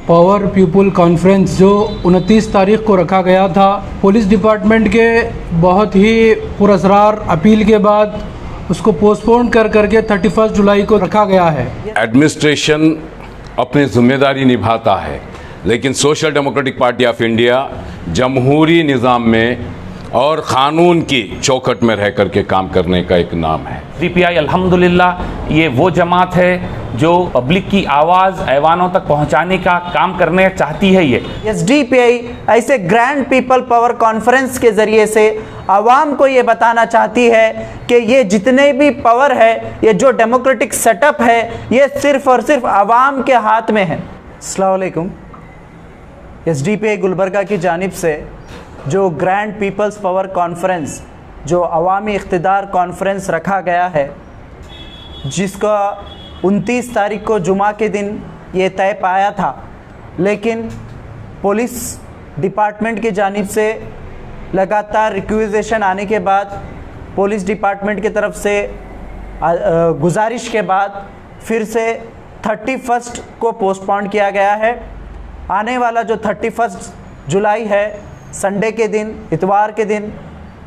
Power people conference जो 29 तारीख को रखा गया था, पुलिस डिपार्टमेंट के बहुत ही पुरअसरार अपील के बाद उसको पोस्टपोन करके 31 जुलाई को रखा गया है। एडमिनिस्ट्रेशन अपनी जिम्मेदारी निभाता है, लेकिन social democratic party of India जमहूरी निज़ाम में और क़ानून की चौखट में रह करके काम करने का एक नाम है। एसडीपीआई अल्हम्दुलिल्लाह ये वो जमात है जो पब्लिक की आवाज़ ऐवानों तक पहुंचाने का काम करने चाहती है। ये एसडीपीआई ऐसे ग्रैंड पीपल पावर कॉन्फ्रेंस के ज़रिए से आवाम को ये बताना चाहती है कि ये जितने भी पावर है, ये जो डेमोक्रेटिक सेटअप है, ये सिर्फ़ और सिर्फ आवाम के हाथ में है। अस्सलाम वालेकुम। एसडीपीआई गुलबर्गा की जानिब से जो ग्रैंड पीपल्स पावर कॉन्फ्रेंस, जो अवामी इख्तिदार कॉन्फ्रेंस रखा गया है, जिसका 29 तारीख को जुमा के दिन ये तय पाया था, लेकिन पुलिस डिपार्टमेंट की जानिब से लगातार रिक्वेजेशन आने के बाद, पुलिस डिपार्टमेंट की तरफ से गुजारिश के बाद फिर से 31 को पोस्टपोन किया गया है। आने वाला जो 31 जुलाई है, संडे के दिन, इतवार के दिन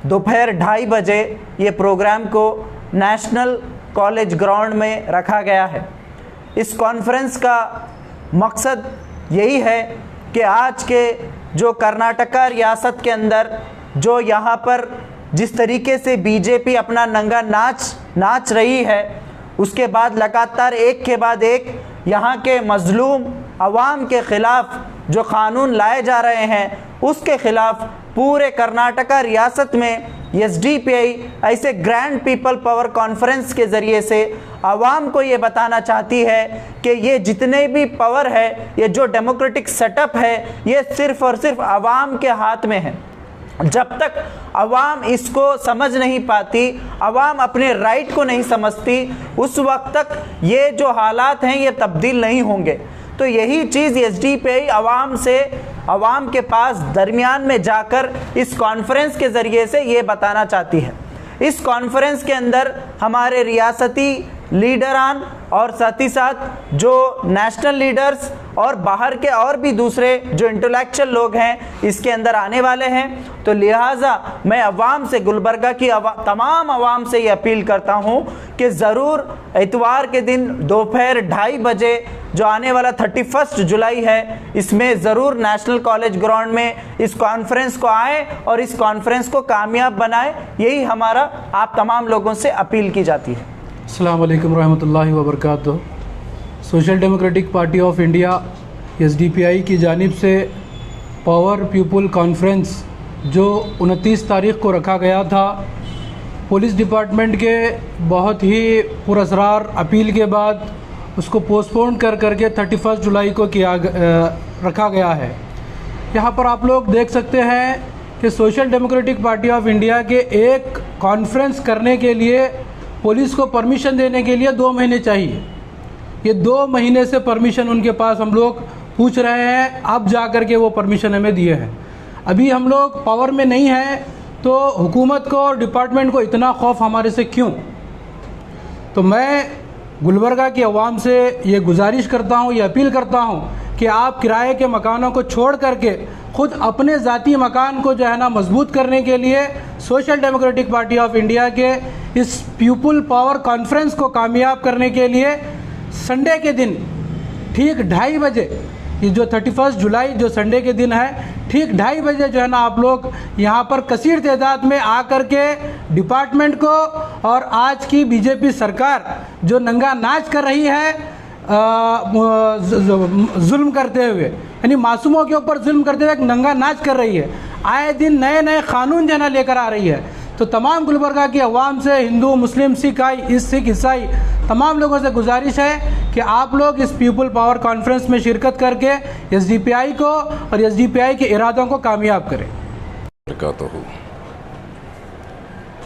दोपहर 2:30 बजे ये प्रोग्राम को नेशनल कॉलेज ग्राउंड में रखा गया है। इस कॉन्फ्रेंस का मकसद यही है कि आज के जो कर्नाटका रियासत के अंदर जो यहाँ पर जिस तरीके से बीजेपी अपना नंगा नाच रही है, उसके बाद लगातार एक के बाद एक यहाँ के मजलूम अवाम के ख़िलाफ़ जो क़ानून लाए जा रहे हैं, उसके ख़िलाफ़ पूरे कर्नाटका रियासत में एसडीपीआई ऐसे ग्रैंड पीपल पावर कॉन्फ्रेंस के ज़रिए से आवाम को ये बताना चाहती है कि ये जितने भी पावर है, ये जो डेमोक्रेटिक सेटअप है, ये सिर्फ़ और सिर्फ आवाम के हाथ में है। जब तक आवाम इसको समझ नहीं पाती, आवाम अपने राइट को नहीं समझती, उस वक्त तक ये जो हालात हैं ये तब्दील नहीं होंगे। तो यही चीज़ एसडीपीआई आवाम के पास दरमियान में जाकर इस कॉन्फ्रेंस के ज़रिए से ये बताना चाहती है। इस कॉन्फ्रेंस के अंदर हमारे रियासती लीडरान और साथ ही साथ जो नेशनल लीडर्स और बाहर के और भी दूसरे जो इंटेलेक्चुअल लोग हैं, इसके अंदर आने वाले हैं। तो लिहाजा मैं अवाम से, गुलबर्गा की तमाम अवाम से ये अपील करता हूँ कि ज़रूर इतवार के दिन दोपहर 2:30 बजे जो आने वाला 31 जुलाई है, इसमें ज़रूर नेशनल कॉलेज ग्राउंड में इस कॉन्फ्रेंस को आए और इस कॉन्फ्रेंस को कामयाब बनाए। यही हमारा आप तमाम लोगों से अपील की जाती है। अस्सलाम वालेकुम रहमतुल्लाहि व बरकातुहू। Social democratic party of India SDPI की जानिब से पावर पीपल कॉन्फ्रेंस जो 29 तारीख को रखा गया था, पुलिस डिपार्टमेंट के बहुत ही पुरअसरार अपील के बाद उसको पोस्टपोन करके 31 जुलाई को रखा गया है। यहाँ पर आप लोग देख सकते हैं कि social democratic party of India के एक कॉन्फ्रेंस करने के लिए पुलिस को परमिशन देने के लिए 2 महीने चाहिए। ये 2 महीने से परमिशन उनके पास हम लोग पूछ रहे हैं, अब जा कर के वो परमिशन हमें दिए हैं। अभी हम लोग पावर में नहीं हैं, तो हुकूमत को और डिपार्टमेंट को इतना खौफ हमारे से क्यों? तो मैं गुलबर्गा की आवाम से ये गुजारिश करता हूँ, ये अपील करता हूँ कि आप किराए के मकानों को छोड़ करके ख़ुद अपने ज़ाती मकान को जो है ना मजबूत करने के लिए social democratic party of India के इस पीपल पावर कॉन्फ्रेंस को कामयाब करने के लिए संडे के दिन ठीक 2:30 बजे, ये जो 31 जुलाई जो संडे के दिन है, ठीक 2:30 बजे जो है ना आप लोग यहाँ पर कसीर तादाद में आकर के डिपार्टमेंट को और आज की बीजेपी सरकार जो नंगा नाच कर रही है जुल्म करते हुए, यानी मासूमों के ऊपर जुल्म करते हुए एक नंगा नाच कर रही है, आए दिन नए नए कानून जो है ना लेकर आ रही है। तो तमाम गुलबर्गा की आवाम से, हिंदू, मुस्लिम, सिख ईसाई तमाम लोगों से गुजारिश है कि आप लोग इस पीपल पावर कॉन्फ्रेंस में शिरकत करके एसडीपीआई को और एसडीपीआई के इरादों को कामयाब करें।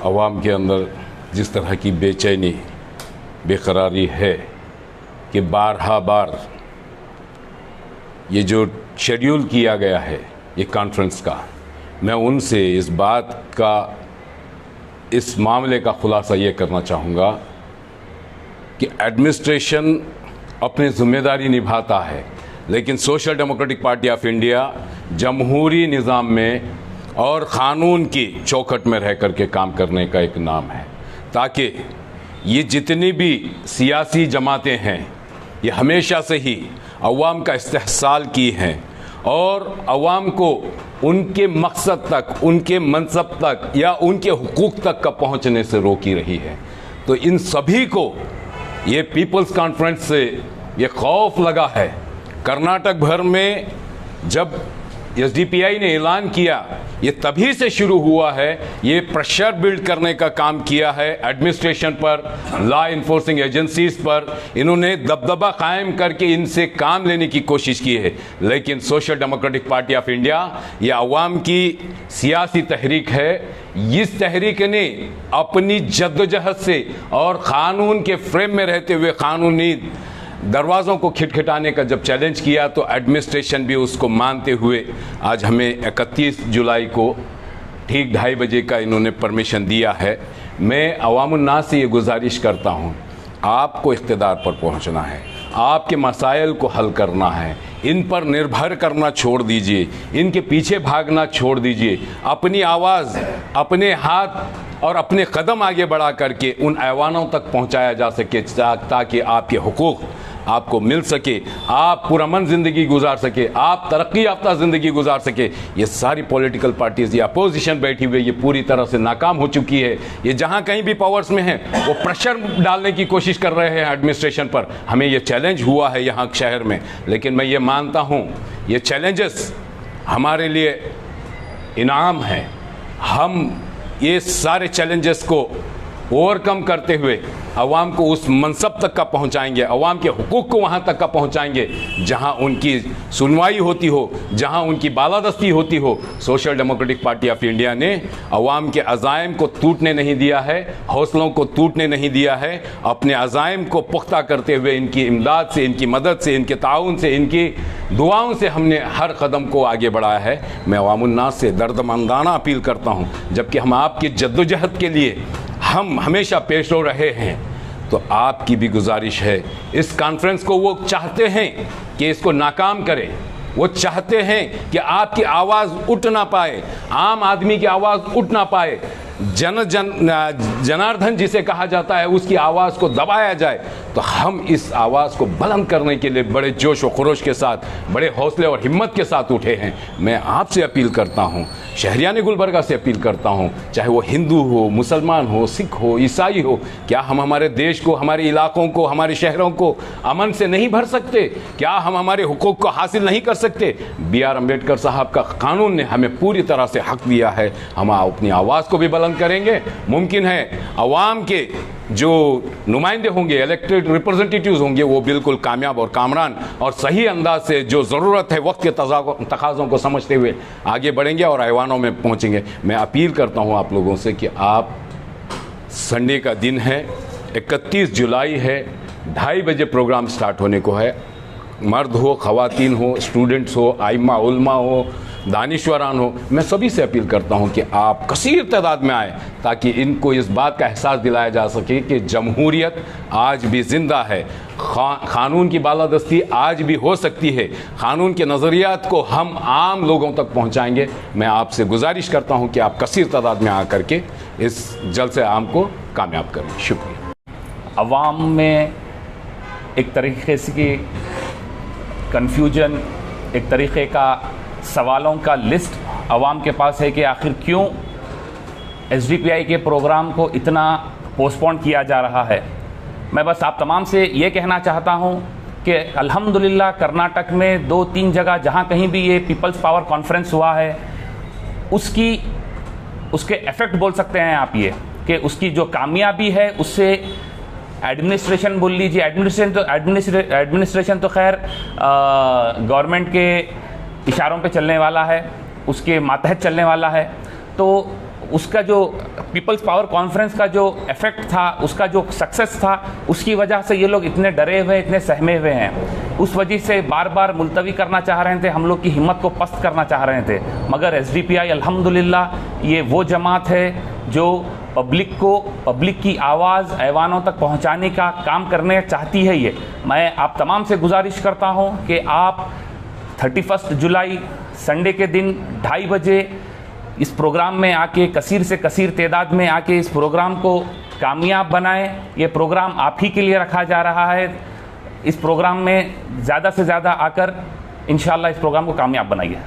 आवाम के अंदर जिस तरह की बेचैनी, बेकरारी है कि बार ये जो शेड्यूल किया गया है ये कॉन्फ्रेंस का, मैं उनसे इस मामले का खुलासा ये करना चाहूँगा कि एडमिनिस्ट्रेशन अपनी ज़िम्मेदारी निभाता है, लेकिन social democratic party of India जमहूरी निज़ाम में और क़ानून की चौखट में रह कर के काम करने का एक नाम है, ताकि ये जितनी भी सियासी जमातें हैं ये हमेशा से ही अवाम का इस्तेहसाल की हैं और अवाम को उनके मकसद तक, उनके मनसब तक या उनके हुकूक तक का पहुंचने से रोकी रही है। तो इन सभी को ये पीपल्स कॉन्फ्रेंस से ये खौफ लगा है। कर्नाटक भर में जब एसडीपीआई ने ऐलान किया, ये तभी से शुरू हुआ है। ये प्रेशर बिल्ड करने का काम किया है एडमिनिस्ट्रेशन पर, लॉ इन्फोर्सिंग एजेंसीज पर। इन्होंने दबदबा कायम करके इनसे काम लेने की कोशिश की है। लेकिन social democratic party of India ये अवाम की सियासी तहरीक है। इस तहरीक ने अपनी जद्दोजहद से और क़ानून के फ्रेम में रहते हुए क़ानूनी दरवाज़ों को खिटखिटाने का जब चैलेंज किया तो एडमिनिस्ट्रेशन भी उसको मानते हुए आज हमें 31 जुलाई को ठीक 2:30 बजे का इन्होंने परमिशन दिया है। मैं अवामुन्नास से ये गुजारिश करता हूँ, आपको इख्तिदार पर पहुँचना है, आपके मसाइल को हल करना है, इन पर निर्भर करना छोड़ दीजिए, इनके पीछे भागना छोड़ दीजिए। अपनी आवाज़, अपने हाथ और अपने कदम आगे बढ़ा करके उन ऐवानों तक पहुंचाया जा सके ताकि आपके हुकूक आपको मिल सके, आप पुरअमन ज़िंदगी गुजार सके, आप तरक्की याफ्ता ज़िंदगी गुजार सके। ये सारी पॉलिटिकल पार्टीज़, ये अपोजिशन बैठी हुई, ये पूरी तरह से नाकाम हो चुकी है। ये जहाँ कहीं भी पावर्स में हैं वो प्रेशर डालने की कोशिश कर रहे हैं एडमिनिस्ट्रेशन पर। हमें ये चैलेंज हुआ है यहाँ शहर में, लेकिन मैं ये मानता हूँ ये चैलेंजेस हमारे लिए इनाम है। हम ये सारे चैलेंजेस को ओवरकम करते हुए अवाम को उस मनसब तक का पहुंचाएंगे, अवाम के हुकूक को वहां तक का पहुंचाएंगे जहां उनकी सुनवाई होती हो, जहां उनकी बालादस्ती होती हो। Social democratic party of India ने अवाम के अज़ाइम को टूटने नहीं दिया है, हौसलों को टूटने नहीं दिया है। अपने अज़ाइम को पुख्ता करते हुए इनकी इमदाद से, इनकी मदद से, इनके ताउन से, इनकी दुआओं से हमने हर कदम को आगे बढ़ाया है। मैं अवामुन्नास से दर्दमंदाना अपील करता हूँ, जबकि हम आपकी जद्दोजहद के लिए हम हमेशा पेश रो रहे हैं, तो आपकी भी गुजारिश है, इस कॉन्फ्रेंस को वो चाहते हैं कि इसको नाकाम करें। वो चाहते हैं कि आपकी आवाज़ उठ ना पाए, आम आदमी की आवाज़ उठ ना पाए, जनार्दन जिसे कहा जाता है उसकी आवाज़ को दबाया जाए। तो हम इस आवाज़ को बुलंद करने के लिए बड़े जोश व खरोश के साथ, बड़े हौसले और हिम्मत के साथ उठे हैं। मैं आपसे अपील करता हूँ, शहरियान गुलबर्गा से अपील करता हूँ, चाहे वो हिंदू हो, मुसलमान हो, सिख हो, ईसाई हो, क्या हम हमारे देश को, हमारे इलाकों को, हमारे शहरों को अमन से नहीं भर सकते? क्या हम हमारे हुकूक को हासिल नहीं कर सकते? B.R. अम्बेडकर साहब का कानून ने हमें पूरी तरह से हक दिया है। हम अपनी आवाज़ को भी बुलंद करेंगे। मुमकिन है अवाम के जो नुमाइंदे होंगे, इलेक्टेड रिप्रेजेंटेटिव्स होंगे, वो बिल्कुल कामयाब और कामरान और सही अंदाज से जो ज़रूरत है वक्त के तकाज़ों को समझते हुए आगे बढ़ेंगे और ऐवानों में पहुंचेंगे। मैं अपील करता हूं आप लोगों से कि आप, संडे का दिन है, 31 जुलाई है, 2:30 बजे प्रोग्राम स्टार्ट होने को है। मर्द हो, ख़वातीन हो, स्टूडेंट्स हो, आइम्मा उलमा हो, दानिश्वरान हो, मैं सभी से अपील करता हूं कि आप कसीर तादाद में आए ताकि इनको इस बात का एहसास दिलाया जा सके कि जमहूरियत आज भी ज़िंदा है, क़ानून की बालादस्ती आज भी हो सकती है, क़ानून के नज़रियात को हम आम लोगों तक पहुंचाएंगे। मैं आपसे गुजारिश करता हूं कि आप कसीर तादाद में आकर के इस जलसे आम को कामयाब करें। शुक्रिया। अवाम में एक तरीके से की कन्फ्यूजन, एक तरीक़े का सवालों का लिस्ट अवाम के पास है कि आखिर क्यों एसडीपीआई के प्रोग्राम को इतना पोस्टपोन किया जा रहा है। मैं बस आप तमाम से ये कहना चाहता हूँ कि अल्हम्दुलिल्लाह कर्नाटक में 2-3 जगह जहाँ कहीं भी ये पीपल्स पावर कॉन्फ्रेंस हुआ है, उसके इफ़ेक्ट बोल सकते हैं आप ये कि उसकी जो कामयाबी है उससे एडमिनिस्ट्रेशन बोल लीजिए, एडमिनिस्ट्रेशन तो खैर गवर्नमेंट के इशारों पे चलने वाला है, उसके मातहत चलने वाला है। तो उसका जो पीपल्स पावर कॉन्फ्रेंस का जो इफेक्ट था, उसका जो सक्सेस था, उसकी वजह से ये लोग इतने डरे हुए, इतने सहमे हुए हैं। उस वजह से बार बार मुलतवी करना चाह रहे थे, हम लोग की हिम्मत को पस्त करना चाह रहे थे। मगर एसडीपीआई अल्हम्दुलिल्लाह ये वो जमात है जो पब्लिक की आवाज़ ऐवानों तक पहुंचाने का काम करने चाहती है ये। मैं आप तमाम से गुजारिश करता हूं कि आप 31 जुलाई संडे के दिन 2:30 बजे इस प्रोग्राम में आके कसीर से कसीर तादाद में आके इस प्रोग्राम को कामयाब बनाएं। ये प्रोग्राम आप ही के लिए रखा जा रहा है। इस प्रोग्राम में ज़्यादा से ज़्यादा आकर इंशाअल्लाह इस प्रोग्राम को कामयाब बनाइए।